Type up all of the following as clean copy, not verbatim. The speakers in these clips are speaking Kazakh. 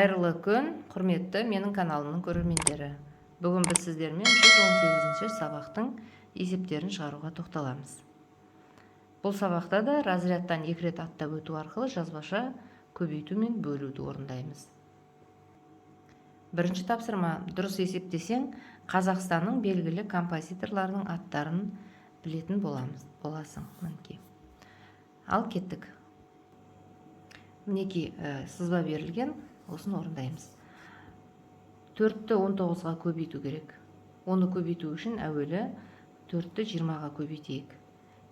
Қайырлы күн, құрметті менің каналымның көрермендері. Бүгін біз сіздермен 118-ші сабақтың есептерін шығаруға тоқталамыз. Бұл сабақта да разрядтан 2 рет аттап өту арқылы жазбаша көбейту мен бөлуді орындаймыз. Бірінші тапсырма: дұрыс есептесең, Қазақстанның белгілі композиторларының аттарын білетін боласың. Мінекей. Ал кеттік. Мінекей сызба берілген, осын орындаймыз. 4-ті 19-ға көбейту керек. Оны көбейту үшін әуелі 4-ті 20-ға көбейтейік.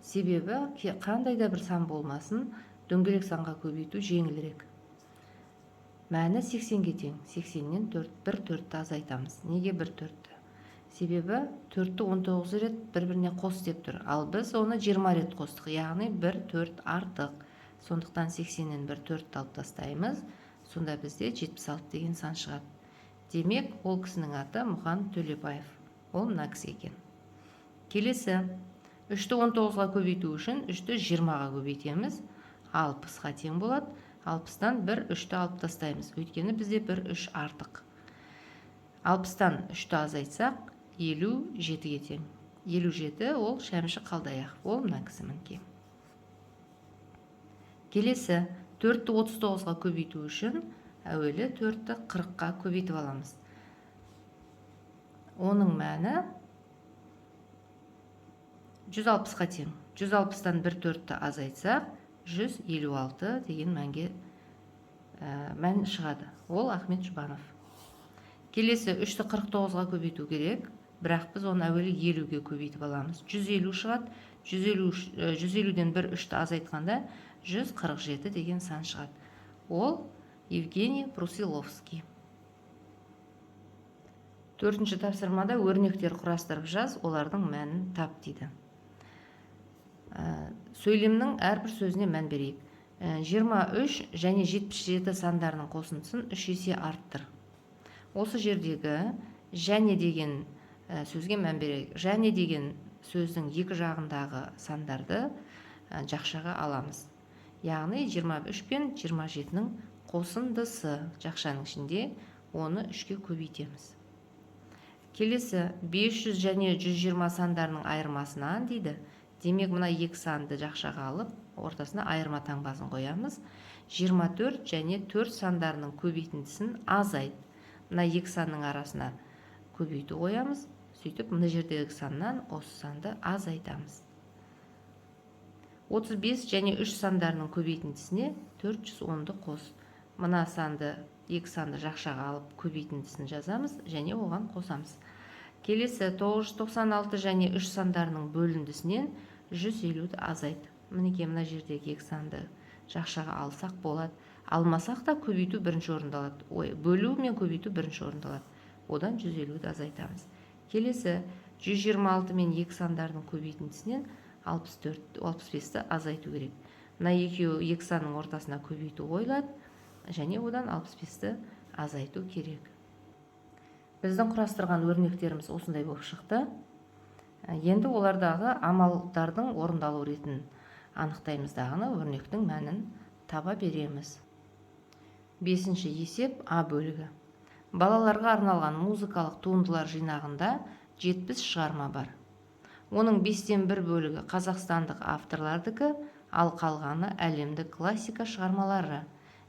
Себебі қандай да бір сан болмасын, дөңгелек санға көбейту жеңілірек. Мәні 80-ге тең. 80-нен 4-ті азайтамыз. Неге 1-4-ті? Себебі 4-ті 19 рет бір-біріне қос деп тұр. Ал біз оны 20 рет қостық, яғни 1-4 артық. Сондықтан 80-нен 1-4 алып тастаймыз. Сонда бізде 76 деген сан шығады. Демек, ол кісінің аты Мұқан Төлебаев. Ол мына кісі екен. Келесі, 3-ті 19-ға көбейту үшін 3-ті 20-ға көбейтеміз. 60-ға тең болады. 60-тан 1-3-ті алып тастаймыз. Өйткені бізде 1-3 артық. 60-тан 3-ті азайтсақ, 57-ге тең. 57 ол Шәмші Қалдаяқов. Ол мына кісі мінекей. Келесі, 4-ті 39-ға көбейту үшін әуелі 4-ті 40-қа көбейтіп аламыз. Оның мәні 160-ға тең. 160-тан 1-4-ті азайтсақ, 156 деген мәнге мән шығады. Ол Ахмет Жұбанов. Келесі, 3-ті 49-ға көбейту керек, бірақ біз оны әуелі 50-ге көбейтіп аламыз. 150 шығады. 150-ден 1-3-ті азайтқанда 147 деген сан шығады. Ол Евгений Брусиловский. 4-ші тапсырмада өрнектер құрастырып жаз, олардың мәнін тап дейді. Сөйлемнің әрбір сөзіне мән берейік. 23 және 77 сандарының қосындысын 3 есе арттыр. Осы жердегі және деген сөзге мән берейік. Және деген сөздің екі жағындағы сандарды жақшаға аламыз. Яғни 23 пен 27-нің қосындысы жақшаның ішінде, оны 3-ке көбейтеміз. Келесі, 500 және 120 сандарының айырмасынан дейді. Демек, мына екі санды жақшаға алып, ортасына айырма таңбасын қоямыз. 24 және 4 сандарының көбейтіндісін азайт. Мына екі санның арасына көбейту қоямыз. Сөйтіп, мына жердегі саннан осы санды азайтамыз. 35 және 3 сандарының көбейтіндісіне 410-ды қос. Мына санды, екі санды жақшаға алып көбейтіндісін жазамыз және оған қосамыз. Келесі, 996 және 3 сандарының бөліндісінен 150-ді азайт. Мінекей, мына жердегі екі санды жақшаға алсақ болады. Алмасақ та көбейту бірінші орындалады. Бөлу мен көбейту бірінші орындалады. Одан 150-ді азайтамыз. Келесі, 126 мен 2 сандарының көбейтіндісінен 65-ті азайту керек. Мына екі санның ортасына көбейту қойылады, және одан 65-ті азайту керек. Біздің құрастырған өрнектеріміз осындай болып шықты. Енді олардағы амалдардың орындалу ретін анықтаймыздағыны өрнектің мәнін таба береміз. 5-ші есеп А бөлігі. Балаларға арналған музыкалық туындылар жинағында 70 шығарма бар. Оның 5-тен 1 бөлігі қазақстандық авторлардікі, ал қалғаны әлемдік классика шығармалары.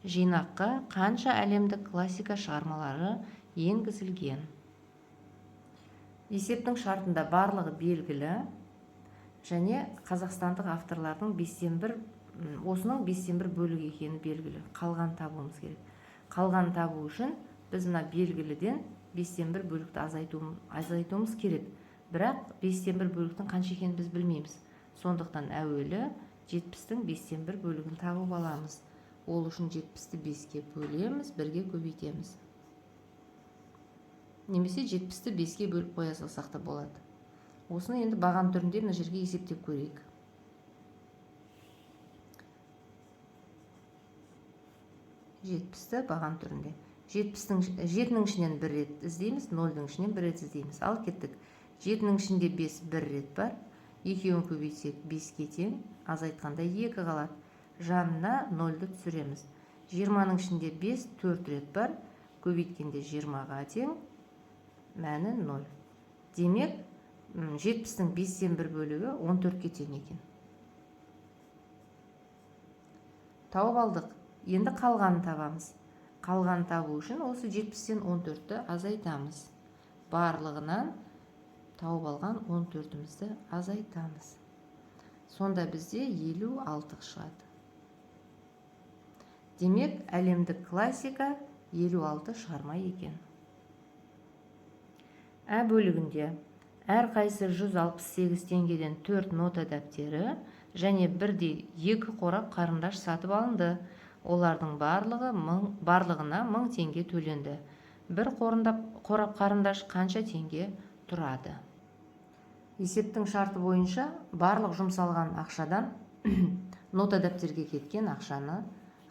Жинаққа қанша әлемдік классика шығармалары енгізілген? Есептің шартында барлығы белгілі, және қазақстандық авторлардың 5-тен 1, осының 5-тен 1 бөлігі екені белгілі. Қалған табуымыз керек. Қалған табу үшін біз мына белгіліден 5-тен 1 бөлікті азайтуымыз керек. Бірақ 5-тен 1 бөліктің қанша екенін біз білмейміз. Сондықтан әуелі 70-тің 5-тен 1 бөлігін табып аламыз. Ол үшін 70-ті 5-ке бөлеміз, 1-ге көбейтеміз. Немесе 70-ті 5-ке бөліп қоя салсақ та болады. Осыны енді баған түрінде мына жерге есептеп көрейік. 70-ті баған түрінде. 7-нің ішінен 1 рет іздейміз, 0-дің ішінен 1 рет іздейміз. Ал кеттік. 7-нің ішінде 5 1 рет бар. Екеуін көбейтсек 5-ке тең, азайтқанда 2 қалады. Жанына 0-ді түсіреміз. 20-ның ішінде 5 4 рет бар. көбейткенде 20-ға тең, мәні 0. Демек, 70-тің 5-тен 1 бөлігі 14-ке тең екен. Тауып алдық. Енді қалғанын табамыз. Қалғанын табу үшін осы 70-тен 14-ті азайтамыз. Барлығынан тауып алған 14-імізді азайтамыз. Сонда бізде 56 шығады. Демек, әлемдік классика 56 шығарма екен. Ә бөлігінде әрқайсы 168 теңгеден 4 нота дәптері және бірдей 2 қорап қарындаш сатып алынды. Олардың барлығына 1000 теңге төленді. Бір қорап қарындаш қанша теңге тұрады? Есептің шарты бойынша барлық жұмсалған ақшадан нота дәптерге кеткен ақшаны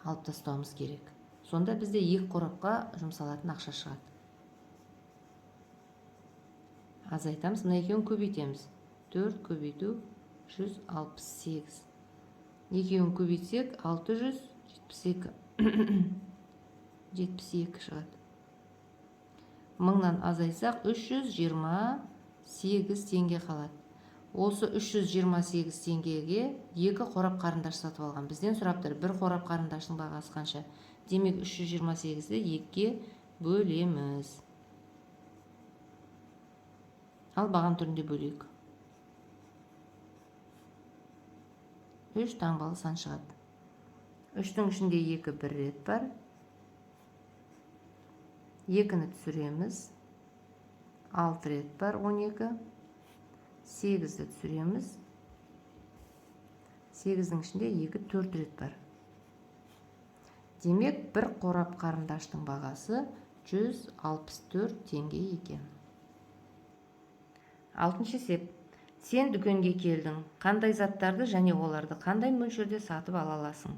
алып тастауымыз керек. Сонда бізде 2 қорапқа жұмсалатын ақша шығады. Азайтамыз, мына екеуін көбейтеміз. 4 көбейту 168. Екеуін көбейтсек 672. 72 шығады. 1000-нан азайтсақ 328 теңге қалады. Осы 328 теңгеге 2 қорап қарындаш сатып алған. Бізден сұраптыр, бір қорап қарындаштың бағасы қанша? Демек 328-ді 2-ге бөлеміз. Ал баған түрінде бөлейік. 3 таңбалы сан шығады. 3-тің ішінде 2 бір рет бар. 2-ні түсіреміз. 6 рет бар, 12. 8-ді түсіреміз. 8-дің ішінде 2 4 рет бар. Демек, бір қорап қарындаштың бағасы 164 теңге екен. 6-шы есеп. Сен дүкенге келдің. Қандай заттарды және оларды қандай мөлшерде сатып ала аласың?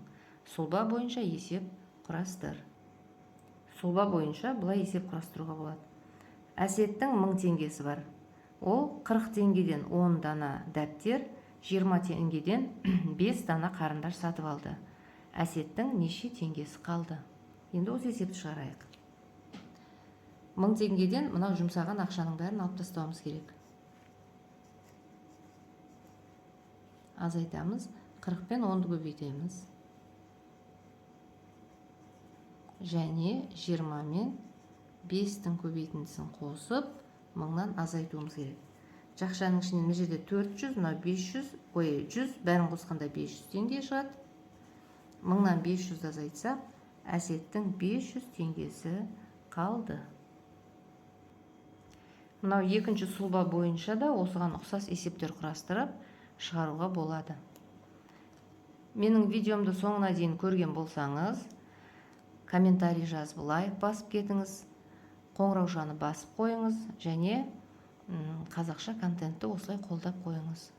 Сұлба бойынша есеп құрастыр. Сұлба бойынша бұлай есеп құрастыруға болады. Әсеттің 1000 теңгесі бар. Ол 40 теңгеден 10 дана дәптер, 20 теңгеден 5 дана қарындаш сатып алды. Әсеттің неше теңгесі қалды? Енді осы есепті шығарайық. 1000 теңгеден мынау жұмсаған ақшаның бәрін алып тастауымыз керек. Азайтамыз, 40 пен 10-ды көбейтеміз. Және 20 мен 5-тің көбейтіндісін қосып, 1000-нан азайтуымыз керек. Жақшаның ішінен мына жерде 400, мына 500, 100, бәрін қосқанда 500 теңге шығады. 1000-нан 500 азайтсақ, әсеттің 500 теңгесі қалды. Мынау екінші сұлба бойынша да осыған ұқсас есептер құрастырып шығаруға болады. Менің видеомды соңына дейін көрген болсаңыз, комментарий жазып, лайк басып кетіңіз, қоңыраушаны басып қойыңыз және қазақша контентті осылай қолдап қойыңыз.